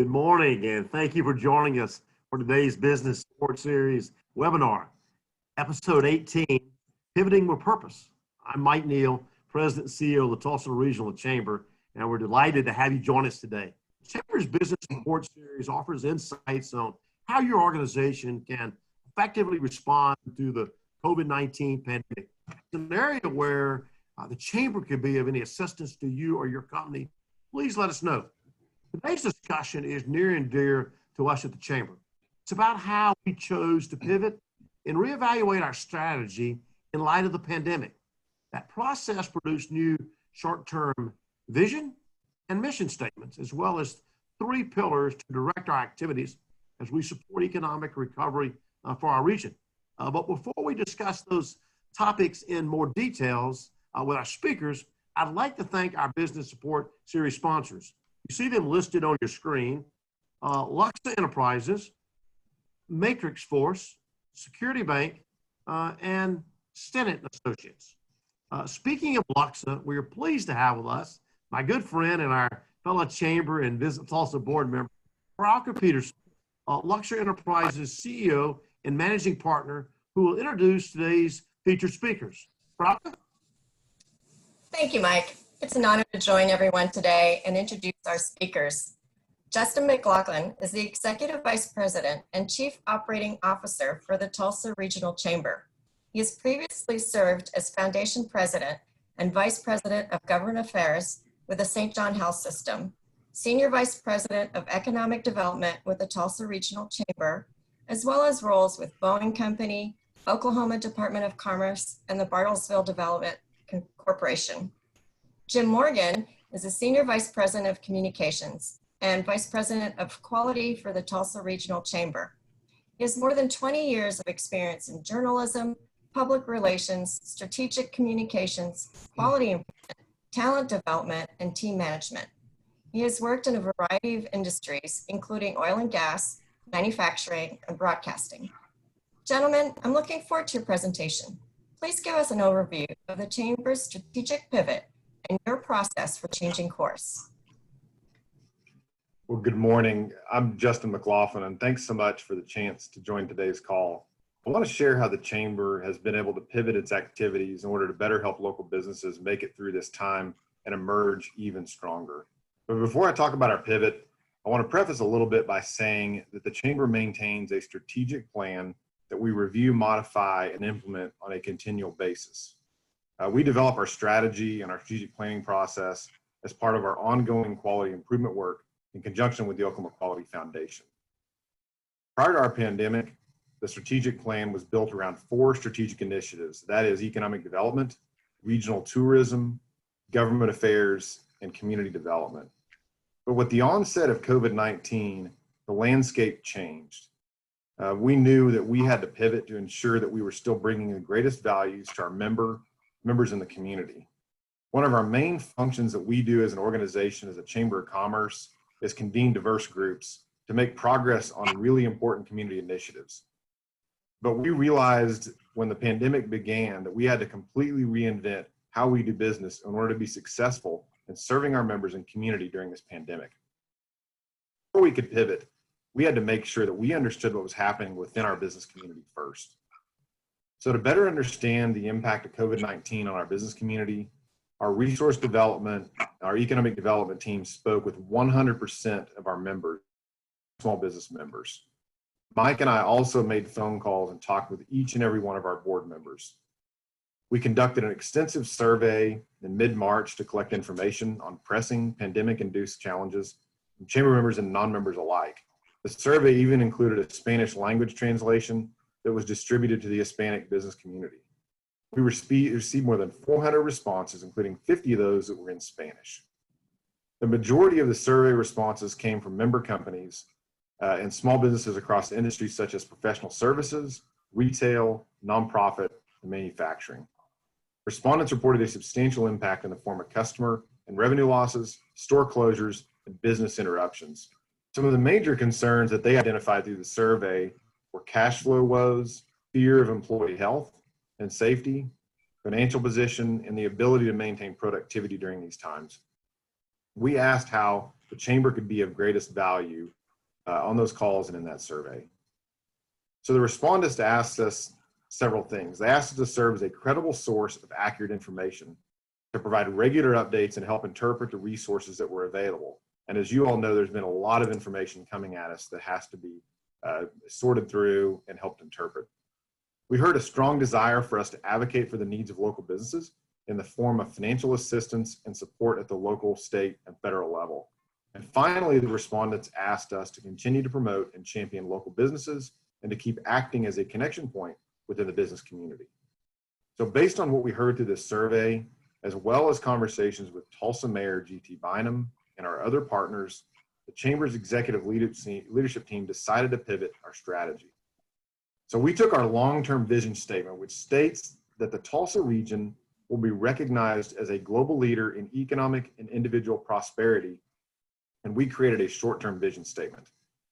Good morning, and thank you for joining us for today's Business Support Series webinar, Episode 18, Pivoting with Purpose. I'm Mike Neal, President and CEO of the Tulsa Regional Chamber, and we're delighted to have you join us today. The Chamber's Business Support Series offers insights on how your organization can effectively respond to the COVID-19 pandemic. It's an area where the Chamber could be of any assistance to you or your company. Please let us know. Today's discussion is near and dear to us at the Chamber. It's about how we chose to pivot and reevaluate our strategy in light of the pandemic. That process produced new short-term vision and mission statements, as well as 3 pillars to direct our activities as we support economic recovery for our region. But before we discuss those topics in more details with our speakers, I'd like to thank our Business Support Series sponsors. You see them listed on your screen: Luxa Enterprises, Matrix Force, Security Bank, and Stennett Associates. Speaking of Luxa, we are pleased to have with us my good friend and our fellow Chamber and Visit Tulsa board member, Peterson, Luxa Enterprises CEO and Managing Partner, who will introduce today's featured speakers. Rocka? Thank you, Mike. It's an honor to join everyone today and introduce our speakers. Justin McLaughlin is the Executive Vice President and Chief Operating Officer for the Tulsa Regional Chamber. He has previously served as Foundation President and Vice President of Government Affairs with the St. John Health System, Senior Vice President of Economic Development with the Tulsa Regional Chamber, as well as roles with Boeing Company, Oklahoma Department of Commerce, and the Bartlesville Development Corporation. Jim Morgan is a Senior Vice President of Communications and Vice President of Quality for the Tulsa Regional Chamber. He has more than 20 years of experience in journalism, public relations, strategic communications, quality improvement, talent development, and team management. He has worked in a variety of industries, including oil and gas, manufacturing, and broadcasting. Gentlemen, I'm looking forward to your presentation. Please give us an overview of the Chamber's strategic pivot and your process for changing course. Well, good morning. I'm Justin McLaughlin, and thanks so much for the chance to join today's call. I want to share how the Chamber has been able to pivot its activities in order to better help local businesses make it through this time and emerge even stronger. But before I talk about our pivot, I want to preface a little bit by saying that the Chamber maintains a strategic plan that we review, modify, and implement on a continual basis. We develop our strategy and our strategic planning process as part of our ongoing quality improvement work in conjunction with the Oklahoma Quality Foundation. Prior to our pandemic, the strategic plan was built around 4 strategic initiatives. That is economic development, regional tourism, government affairs, and community development. But with the onset of COVID-19, the landscape changed. We knew that we had to pivot to ensure that we were still bringing the greatest values to our members in the community. One of our main functions that we do as an organization, as a Chamber of Commerce, is convene diverse groups to make progress on really important community initiatives. But we realized when the pandemic began that we had to completely reinvent how we do business in order to be successful in serving our members and community during this pandemic. Before we could pivot, we had to make sure that we understood what was happening within our business community first. So to better understand the impact of COVID-19 on our business community, our resource development, our economic development team spoke with 100% of our members, small business members. Mike and I also made phone calls and talked with each and every one of our board members. We conducted an extensive survey in mid-March to collect information on pressing pandemic-induced challenges from Chamber members and non-members alike. The survey even included a Spanish language translation that was distributed to the Hispanic business community. We received more than 400 responses, including 50 of those that were in Spanish. The majority of the survey responses came from member companies and small businesses across industries such as professional services, retail, nonprofit, and manufacturing. Respondents reported a substantial impact in the form of customer and revenue losses, store closures, and business interruptions. Some of the major concerns that they identified through the survey were cash flow woes, fear of employee health and safety, financial position, and the ability to maintain productivity during these times. We asked how the Chamber could be of greatest value on those calls and in that survey. So the respondents asked us several things. They asked us to serve as a credible source of accurate information, to provide regular updates and help interpret the resources that were available. And as you all know, there's been a lot of information coming at us that has to be sorted through and helped interpret. We heard a strong desire for us to advocate for the needs of local businesses in the form of financial assistance and support at the local, state, and federal level. And finally, the respondents asked us to continue to promote and champion local businesses and to keep acting as a connection point within the business community. So based on what we heard through this survey, as well as conversations with Tulsa Mayor G.T. Bynum and our other partners, the Chamber's executive leadership team decided to pivot our strategy. So we took our long-term vision statement, which states that the Tulsa region will be recognized as a global leader in economic and individual prosperity, and we created a short-term vision statement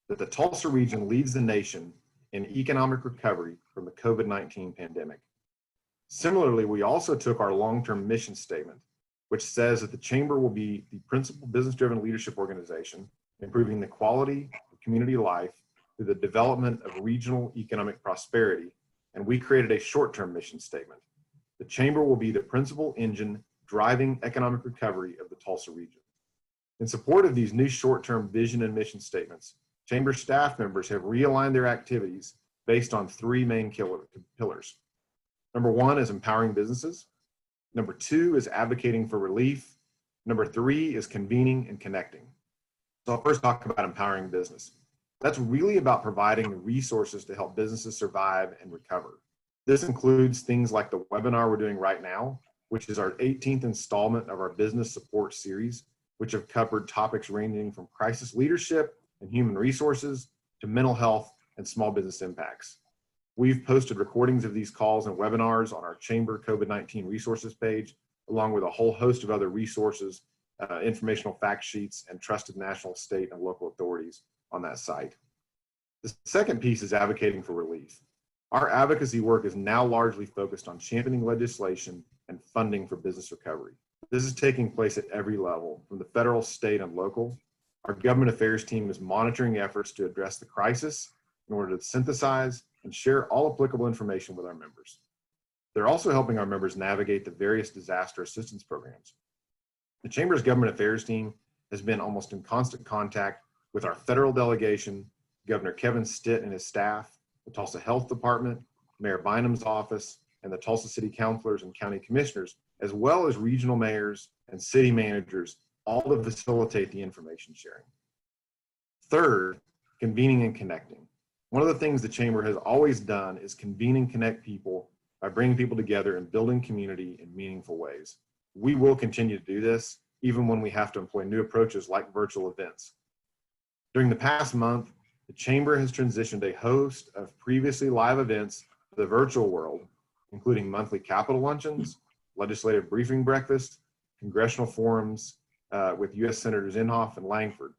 that the Tulsa region leads the nation in economic recovery from the COVID-19 pandemic. Similarly, we also took our long-term mission statement, which says that the Chamber will be the principal business-driven leadership organization, improving the quality of community life through the development of regional economic prosperity, and we created a short-term mission statement. The Chamber will be the principal engine driving economic recovery of the Tulsa region. In support of these new short-term vision and mission statements, Chamber staff members have realigned their activities based on three main pillars. Number one is empowering businesses. Number two is advocating for relief. Number three is convening and connecting. So I'll first talk about empowering business. That's really about providing the resources to help businesses survive and recover. This includes things like the webinar we're doing right now, which is our 18th installment of our business support series, which have covered topics ranging from crisis leadership and human resources to mental health and small business impacts. We've posted recordings of these calls and webinars on our Chamber COVID-19 resources page, along with a whole host of other resources, informational fact sheets, and trusted national, state, and local authorities on that site. The second piece is advocating for relief. Our advocacy work is now largely focused on championing legislation and funding for business recovery. This is taking place at every level, from the federal, state, and local. Our government affairs team is monitoring efforts to address the crisis in order to synthesize and share all applicable information with our members. They're also helping our members navigate the various disaster assistance programs. The Chamber's government affairs team has been almost in constant contact with our federal delegation, Governor Kevin Stitt and his staff, the Tulsa Health Department, Mayor Bynum's office, and the Tulsa City Councilors and County Commissioners, as well as regional mayors and city managers, all to facilitate the information sharing. Third, convening and connecting. One of the things the Chamber has always done is convene and connect people by bringing people together and building community in meaningful ways. We will continue to do this, even when we have to employ new approaches like virtual events. During the past month, the Chamber has transitioned a host of previously live events to the virtual world, including monthly Capitol luncheons, legislative briefing breakfast, congressional forums with U.S. Senators Inhofe and Langford.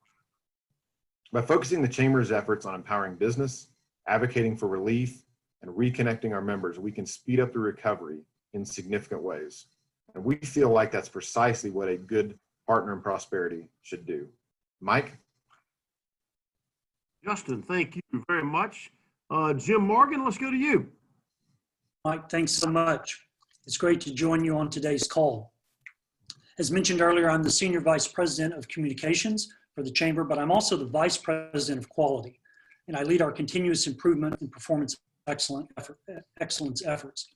By focusing the Chamber's efforts on empowering business, advocating for relief, and reconnecting our members, we can speed up the recovery in significant ways. And we feel like that's precisely what a good partner in prosperity should do. Mike? Justin, thank you very much. Jim Morgan, let's go to you. Mike, thanks so much. It's great to join you on today's call. As mentioned earlier, I'm the Senior Vice President of Communications for the Chamber, but I'm also the Vice President of Quality, and I lead our continuous improvement and performance excellence efforts.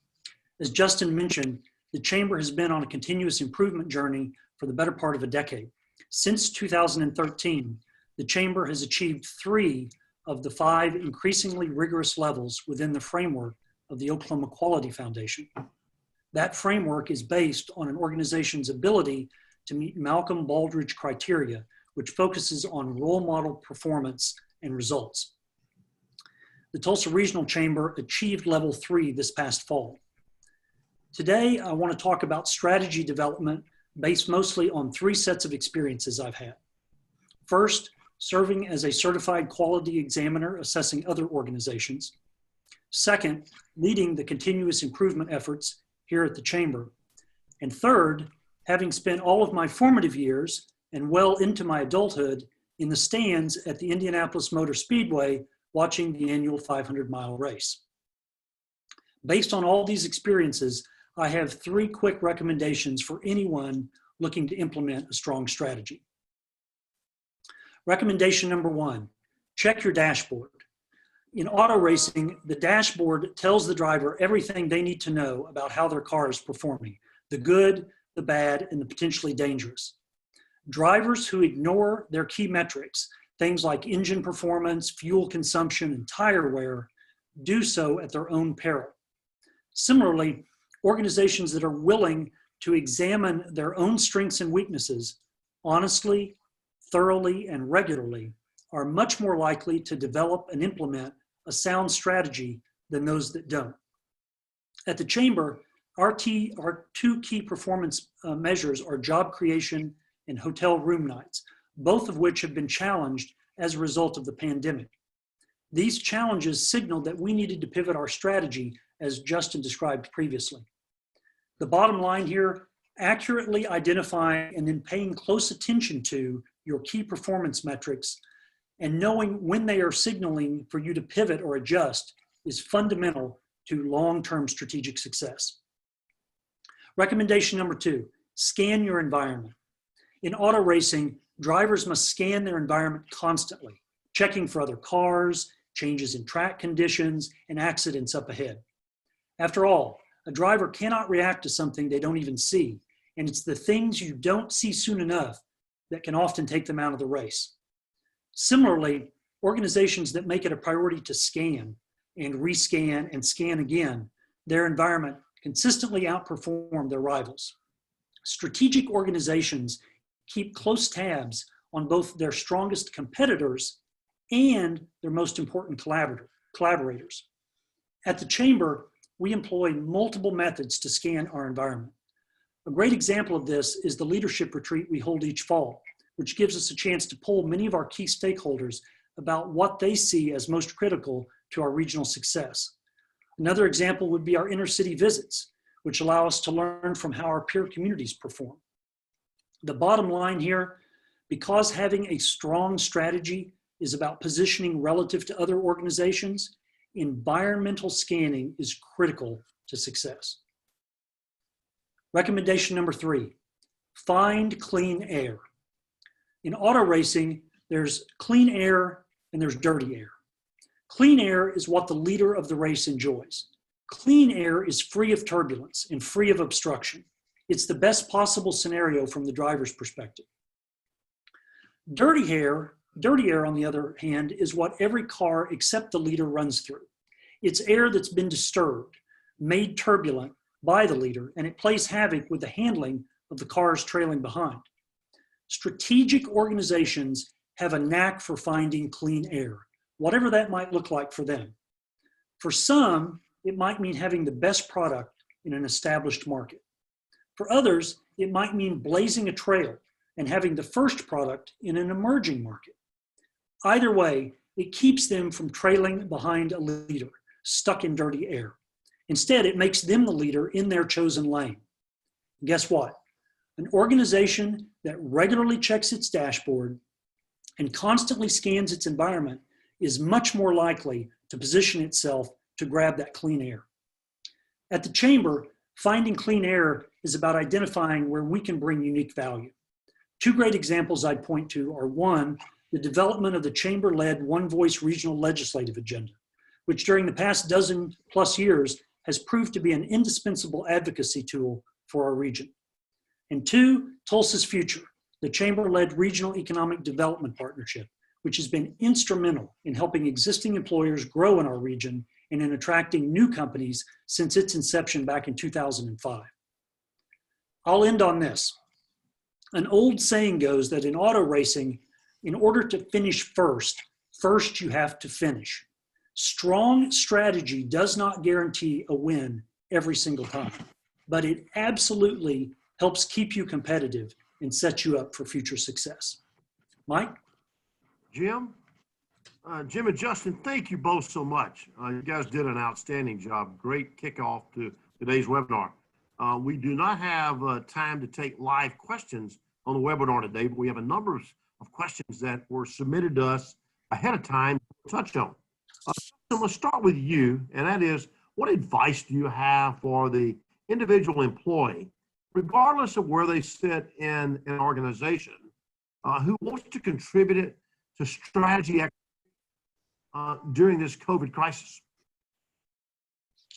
As Justin mentioned, the Chamber has been on a continuous improvement journey for the better part of a decade. Since 2013, the Chamber has achieved 3 of the 5 increasingly rigorous levels within the framework of the Oklahoma Quality Foundation. That framework is based on an organization's ability to meet Malcolm Baldrige criteria, which focuses on role model performance and results. The Tulsa Regional Chamber achieved level 3 this past fall. Today, I want to talk about strategy development based mostly on 3 sets of experiences I've had. First, serving as a certified quality examiner assessing other organizations. Second, leading the continuous improvement efforts here at the Chamber. And third, having spent all of my formative years and well into my adulthood in the stands at the Indianapolis Motor Speedway watching the annual 500-mile race. Based on all these experiences, I have 3 quick recommendations for anyone looking to implement a strong strategy. Recommendation number 1, check your dashboard. In auto racing, the dashboard tells the driver everything they need to know about how their car is performing, the good, the bad, and the potentially dangerous. Drivers who ignore their key metrics, things like engine performance, fuel consumption, and tire wear, do so at their own peril. Similarly, organizations that are willing to examine their own strengths and weaknesses honestly, thoroughly, and regularly are much more likely to develop and implement a sound strategy than those that don't. At the Chamber, our 2 key performance measures are job creation and hotel room nights, both of which have been challenged as a result of the pandemic. These challenges signaled that we needed to pivot our strategy, as Justin described previously. The bottom line here, accurately identifying and then paying close attention to your key performance metrics and knowing when they are signaling for you to pivot or adjust is fundamental to long-term strategic success. Recommendation number 2, scan your environment. In auto racing, drivers must scan their environment constantly, checking for other cars, changes in track conditions, and accidents up ahead. After all, a driver cannot react to something they don't even see, and it's the things you don't see soon enough that can often take them out of the race. Similarly, organizations that make it a priority to scan and rescan and scan again their environment consistently outperform their rivals. Strategic organizations keep close tabs on both their strongest competitors and their most important collaborators. At the Chamber, we employ multiple methods to scan our environment. A great example of this is the leadership retreat we hold each fall, which gives us a chance to poll many of our key stakeholders about what they see as most critical to our regional success. Another example would be our inner city visits, which allow us to learn from how our peer communities perform. The bottom line here, because having a strong strategy is about positioning relative to other organizations, environmental scanning is critical to success. Recommendation number 3, find clean air. In auto racing, there's clean air and there's dirty air. Clean air is what the leader of the race enjoys. Clean air is free of turbulence and free of obstruction. It's the best possible scenario from the driver's perspective. Dirty air, on the other hand, is what every car except the leader runs through. It's air that's been disturbed, made turbulent by the leader, and it plays havoc with the handling of the cars trailing behind. Strategic organizations have a knack for finding clean air, whatever that might look like for them. For some, it might mean having the best product in an established market. For others, it might mean blazing a trail and having the first product in an emerging market. Either way, it keeps them from trailing behind a leader, stuck in dirty air. Instead, it makes them the leader in their chosen lane. Guess what? An organization that regularly checks its dashboard and constantly scans its environment is much more likely to position itself to grab that clean air. At the Chamber, finding clean air is about identifying where we can bring unique value. 2 great examples I'd point to are 1, the development of the Chamber-led One Voice Regional Legislative Agenda, which during the past dozen plus years has proved to be an indispensable advocacy tool for our region. And 2, Tulsa's Future, the Chamber-led Regional Economic Development Partnership, which has been instrumental in helping existing employers grow in our region and in attracting new companies since its inception back in 2005. I'll end on this. An old saying goes that in auto racing, in order to finish first you have to finish. Strong strategy does not guarantee a win every single time, but it absolutely helps keep you competitive and set you up for future success. Mike? Jim? Jim and Justin, thank you both so much. You guys did an outstanding job. Great kickoff to today's webinar. We do not have time to take live questions on the webinar today, but we have a number of questions that were submitted to us ahead of time to touch on. So let's start with you, and that is, what advice do you have for the individual employee, regardless of where they sit in an organization, who wants to contribute it to strategy during this COVID crisis?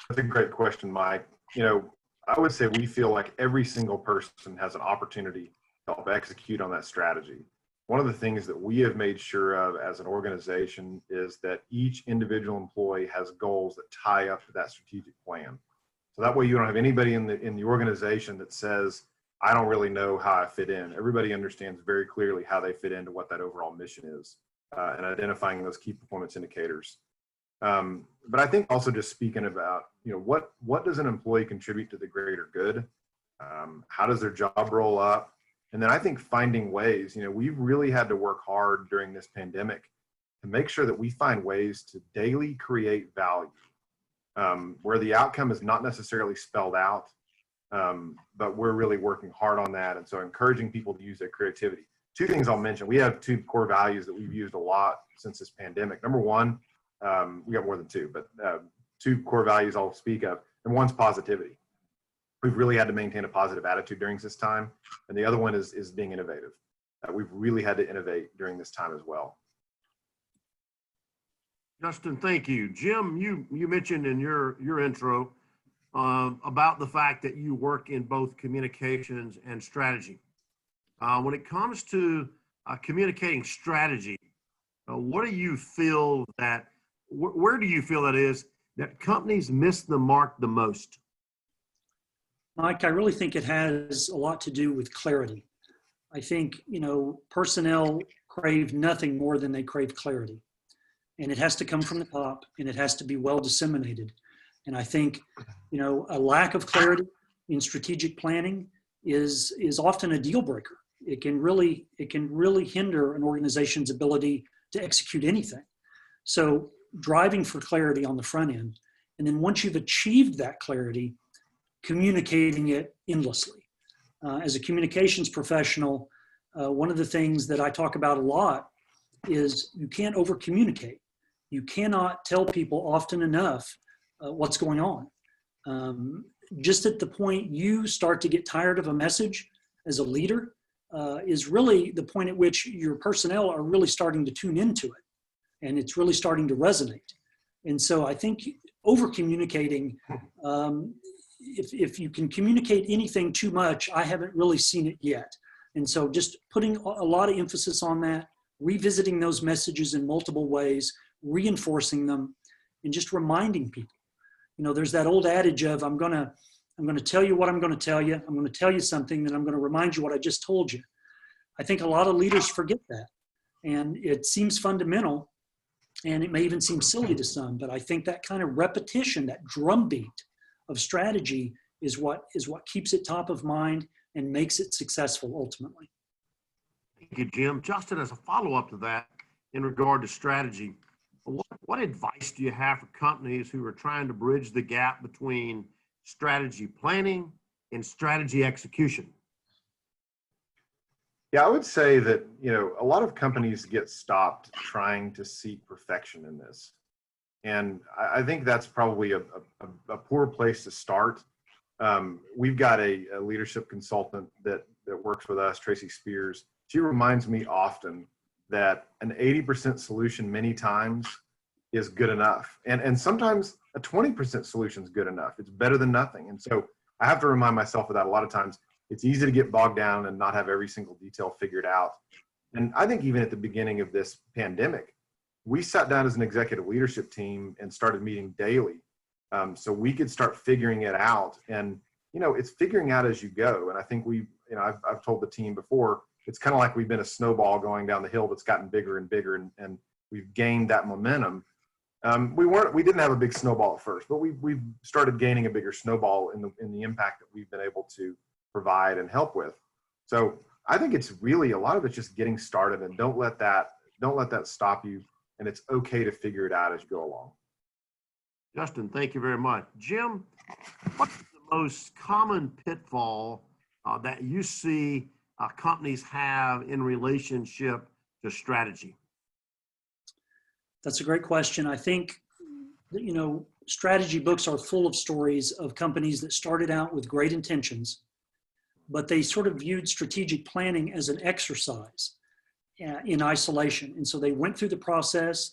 That's a great question, Mike. I would say we feel like every single person has an opportunity to help execute on that strategy. One of the things that we have made sure of as an organization is that each individual employee has goals that tie up to that strategic plan. So that way you don't have anybody in the organization that says, I don't really know how I fit in. Everybody understands very clearly how they fit into what that overall mission is, and identifying those key performance indicators. But I think also just speaking about, what does an employee contribute to the greater good? How does their job roll up? And then I think finding ways, we've really had to work hard during this pandemic to make sure that we find ways to daily create value, where the outcome is not necessarily spelled out, but we're really working hard on that. And so encouraging people to use their creativity. Two things I'll mention. We have two core values that we've used a lot since this pandemic. Number one, we got more than two, but two core values I'll speak of, and one's positivity. We've really had to maintain a positive attitude during this time. And the other one is being innovative. We've really had to innovate during this time as well. Justin, thank you. Jim, you mentioned in your intro about the fact that you work in both communications and strategy. When it comes to communicating strategy, what do you feel that, where do you feel that is that companies miss the mark the most? Mike, I really think it has a lot to do with clarity. I think, personnel crave nothing more than they crave clarity. And it has to come from the top, and it has to be well disseminated. And I think, a lack of clarity in strategic planning is often a deal breaker. It can really hinder an organization's ability to execute anything. So driving for clarity on the front end. And then once you've achieved that clarity, communicating it endlessly. As a communications professional, one of the things that I talk about a lot is you can't over communicate. You cannot tell people often enough what's going on. Just at the point you start to get tired of a message as a leader is really the point at which your personnel are really starting to tune into it, and it's really starting to resonate. And so I think over communicating, if you can communicate anything too much, I haven't really seen it yet. And so just putting a lot of emphasis on that, revisiting those messages in multiple ways, reinforcing them, and just reminding people. There's that old adage of, I'm going to tell you what I'm going to tell you. I'm going to tell you something, then I'm going to remind you what I just told you. I think a lot of leaders forget that. And it seems fundamental, and it may even seem silly to some, but I think that kind of repetition, that drumbeat of strategy is what keeps it top of mind and makes it successful ultimately. Thank you, Jim. Justin, as a follow-up to that, in regard to strategy, what advice do you have for companies who are trying to bridge the gap between strategy planning and strategy execution? Yeah, I would say that, a lot of companies get stopped trying to seek perfection in this. And I think that's probably a poor place to start. We've got a leadership consultant that works with us, Tracy Spears. She reminds me often that an 80% solution many times is good enough. And sometimes a 20% solution is good enough. It's better than nothing. And so I have to remind myself of that a lot of times. It's easy to get bogged down and not have every single detail figured out. And I think even at the beginning of this pandemic, we sat down as an executive leadership team and started meeting daily, so we could start figuring it out. And, it's figuring out as you go. And I think I've told the team before, it's kind of like we've been a snowball going down the hill that's gotten bigger and bigger, and we've gained that momentum. We didn't have a big snowball at first, but we've started gaining a bigger snowball in the impact that we've been able to provide and help with. So I think it's really, a lot of it's just getting started, and don't let that stop you. And it's okay to figure it out as you go along. Justin, thank you very much. Jim, what's the most common pitfall that you see companies have in relationship to strategy? That's a great question. I think that, strategy books are full of stories of companies that started out with great intentions, but they sort of viewed strategic planning as an exercise in isolation. And so they went through the process,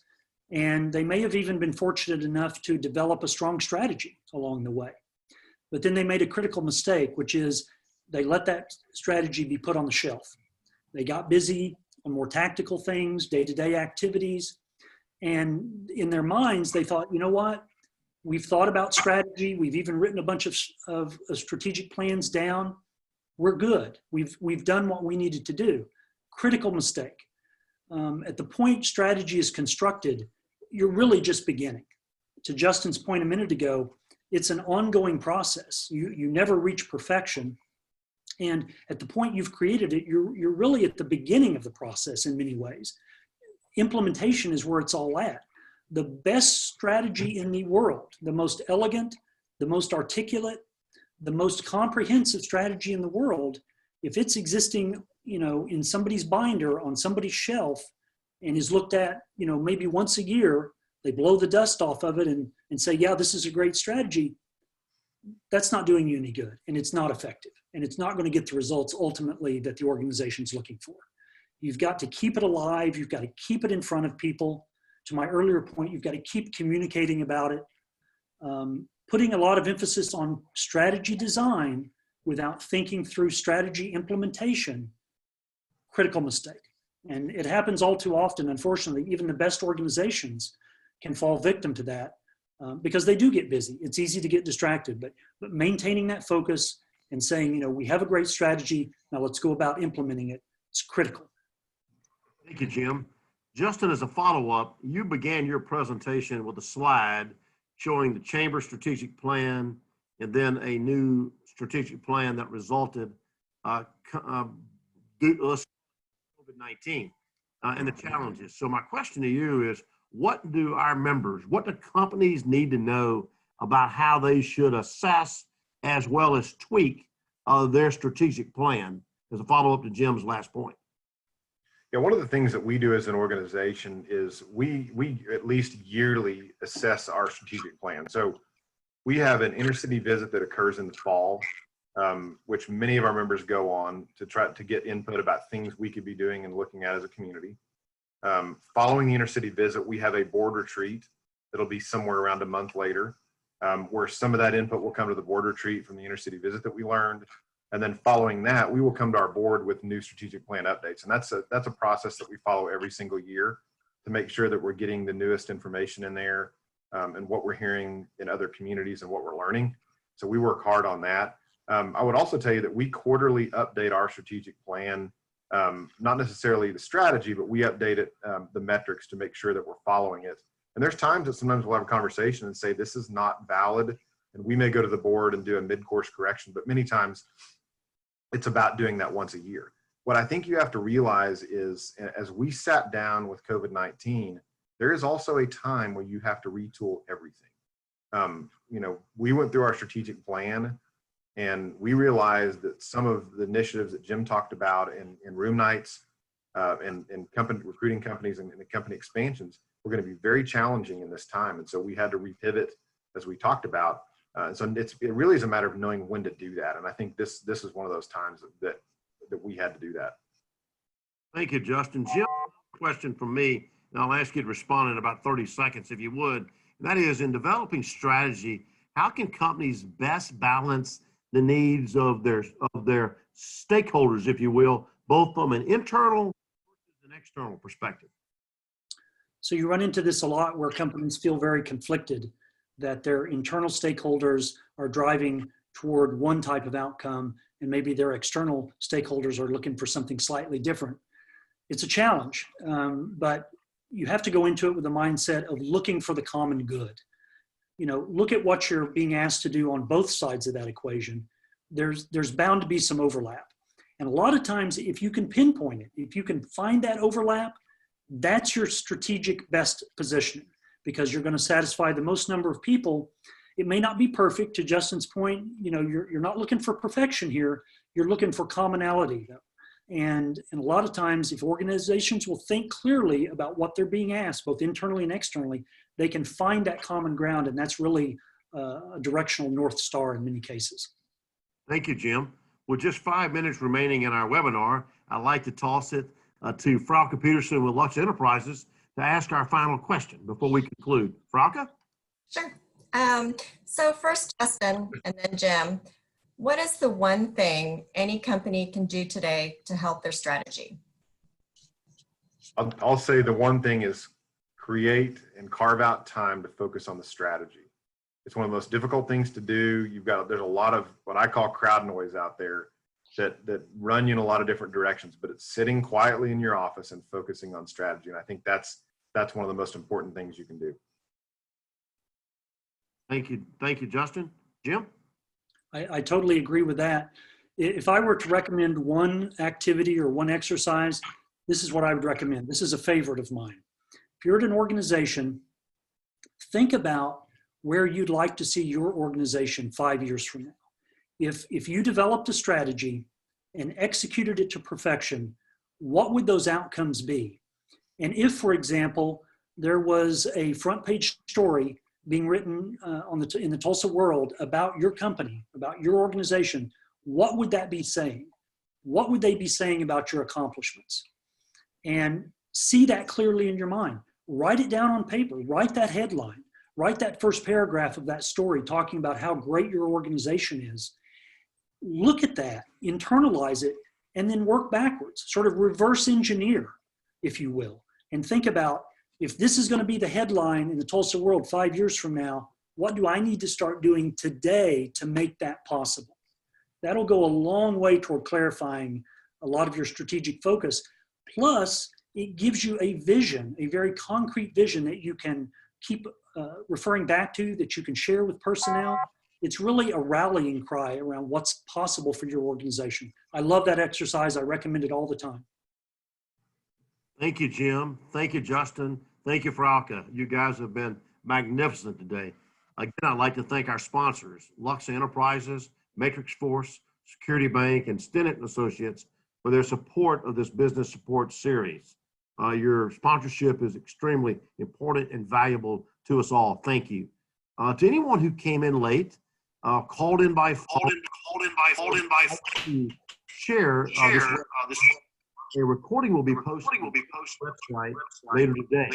and they may have even been fortunate enough to develop a strong strategy along the way. But then they made a critical mistake, which is they let that strategy be put on the shelf. They got busy on more tactical things, day-to-day activities. And in their minds, they thought, you know what? We've thought about strategy. We've even written a bunch of strategic plans down. We're good. We've done what we needed to do. Critical mistake. At the point strategy is constructed, you're really just beginning. To Justin's point a minute ago, it's an ongoing process. You never reach perfection. And at the point you've created it, you're really at the beginning of the process in many ways. Implementation is where it's all at. The best strategy in the world, the most elegant, the most articulate, the most comprehensive strategy in the world, if it's existing, in somebody's binder on somebody's shelf and is looked at, maybe once a year, they blow the dust off of it and say, yeah, this is a great strategy. That's not doing you any good, and it's not effective, and it's not going to get the results ultimately that the organization's looking for. You've got to keep it alive. You've got to keep it in front of people. To my earlier point, you've got to keep communicating about it. Putting a lot of emphasis on strategy design without thinking through strategy implementation, critical mistake. And it happens all too often. Unfortunately, even the best organizations can fall victim to that because they do get busy. It's easy to get distracted, but maintaining that focus and saying, we have a great strategy, now let's go about implementing it. It's critical. Thank you, Jim. Justin, as a follow-up, you began your presentation with a slide showing the Chamber strategic plan and then a new strategic plan that resulted due to COVID-19 and the challenges. So my question to you is, what do companies need to know about how they should assess as well as tweak their strategic plan as a follow-up to Jim's last point? Yeah, one of the things that we do as an organization is we at least yearly assess our strategic plan. So we have an inner-city visit that occurs in the fall, which many of our members go on to try to get input about things we could be doing and looking at as a community. Following the inner-city visit, we have a board retreat that'll be somewhere around a month later, where some of that input will come to the board retreat from the inner-city visit that we learned. And then following that, we will come to our board with new strategic plan updates. And that's a process that we follow every single year to make sure that we're getting the newest information in there and what we're hearing in other communities and what we're learning. So we work hard on that. I would also tell you that we quarterly update our strategic plan, not necessarily the strategy, but we update it, the metrics to make sure that we're following it. And there's times that sometimes we'll have a conversation and say, this is not valid. And we may go to the board and do a mid-course correction, but many times it's about doing that once a year. What I think you have to realize is, as we sat down with COVID-19, there is also a time where you have to retool everything. We went through our strategic plan and we realized that some of the initiatives that Jim talked about in room nights and company recruiting companies and the company expansions were going to be very challenging in this time. And so we had to repivot, as we talked about. So it really is a matter of knowing when to do that. And I think this is one of those times that we had to do that. Thank you, Justin. Jim, question from me, and I'll ask you to respond in about 30 seconds if you would. And that is, in developing strategy, how can companies best balance the needs of their stakeholders, if you will, both from an internal and external perspective? So you run into this a lot where companies feel very conflicted, that their internal stakeholders are driving toward one type of outcome and maybe their external stakeholders are looking for something slightly different. It's a challenge, but you have to go into it with the mindset of looking for the common good. Look at what you're being asked to do on both sides of that equation. There's bound to be some overlap. And a lot of times, if you can pinpoint it, if you can find that overlap, that's your strategic best positioning, because you're going to satisfy the most number of people. It may not be perfect. To Justin's point, you're not looking for perfection here. You're looking for commonality, though. And a lot of times, if organizations will think clearly about what they're being asked, both internally and externally, they can find that common ground, and that's really a directional North Star in many cases. Thank you, Jim. With just 5 minutes remaining in our webinar, I'd like to toss it to Frauke Peterson with Lux Enterprises to ask our final question before we conclude. Frauke? Sure. So first, Justin, and then Jim, what is the one thing any company can do today to help their strategy? I'll say the one thing is create and carve out time to focus on the strategy. It's one of the most difficult things to do. There's a lot of what I call crowd noise out there that run you in a lot of different directions, but it's sitting quietly in your office and focusing on strategy. And I think that's one of the most important things you can do. Thank you, Justin. Jim? I totally agree with that. If I were to recommend one activity or one exercise, this is what I would recommend. This is a favorite of mine. If you're at an organization, think about where you'd like to see your organization 5 years from now. If you developed a strategy and executed it to perfection, what would those outcomes be? And if, for example, there was a front page story being written in the Tulsa World about your company, about your organization, what would that be saying? What would they be saying about your accomplishments? And see that clearly in your mind. Write it down on paper. Write that headline. Write that first paragraph of that story talking about how great your organization is. Look at that, internalize it, and then work backwards. Sort of reverse engineer, if you will, and think about, if this is going to be the headline in the Tulsa World 5 years from now, what do I need to start doing today to make that possible? That'll go a long way toward clarifying a lot of your strategic focus. Plus, it gives you a vision, a very concrete vision that you can keep referring back to, that you can share with personnel. It's really a rallying cry around what's possible for your organization. I love that exercise. I recommend it all the time. Thank you, Jim. Thank you, Justin. Thank you, Frauke. You guys have been magnificent today. Again, I'd like to thank our sponsors, Lux Enterprises, Matrix Force, Security Bank, and Stinnett & Associates for their support of this business support series. Your sponsorship is extremely important and valuable to us all. Thank you. To anyone who came in late, called in by phone, share this. A recording will be posted on the website later today.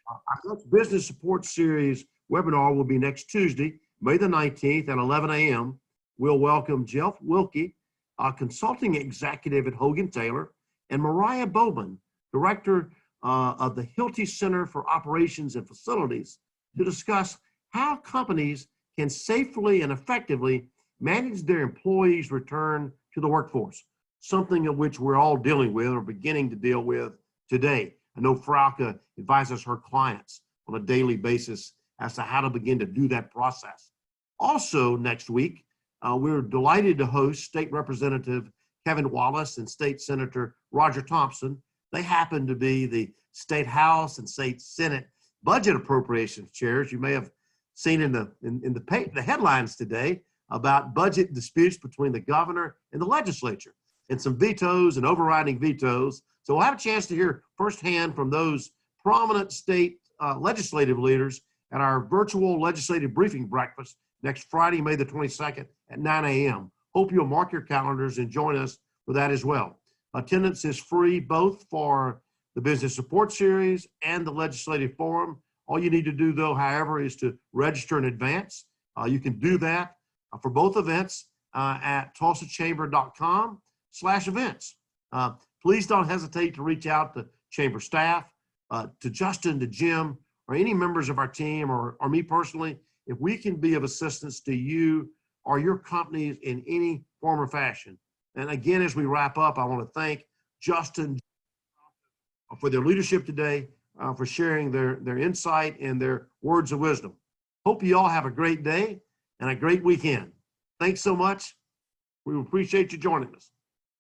Our next business support series webinar will be next Tuesday, May the 19th at 11 a.m. We'll welcome Jeff Wilkie, a consulting executive at Hogan Taylor, and Mariah Bowman, director of the Hilty Center for Operations and Facilities, to discuss how companies can safely and effectively manage their employees' return to the workforce, something of which we're all dealing with or beginning to deal with today. I know Frauke advises her clients on a daily basis as to how to begin to do that process. Also next week, we're delighted to host State Representative Kevin Wallace and State Senator Roger Thompson. They happen to be the State House and State Senate budget appropriations chairs. You may have seen in the headlines today about budget disputes between the governor and the legislature, and some vetoes and overriding vetoes. So we'll have a chance to hear firsthand from those prominent state legislative leaders at our virtual legislative briefing breakfast next Friday, May the 22nd at 9 a.m. Hope you'll mark your calendars and join us for that as well. Attendance is free both for the Business Support Series and the Legislative Forum. All you need to do, though, however, is to register in advance. You can do that for both events at tulsachamber.com/events. Please don't hesitate to reach out to chamber staff, to Justin, to Jim, or any members of our team, or me personally, if we can be of assistance to you or your companies in any form or fashion. And again, as we wrap up, I want to thank Justin for their leadership today, for sharing their insight and their words of wisdom. Hope you all have a great day and a great weekend. Thanks so much. We appreciate you joining us.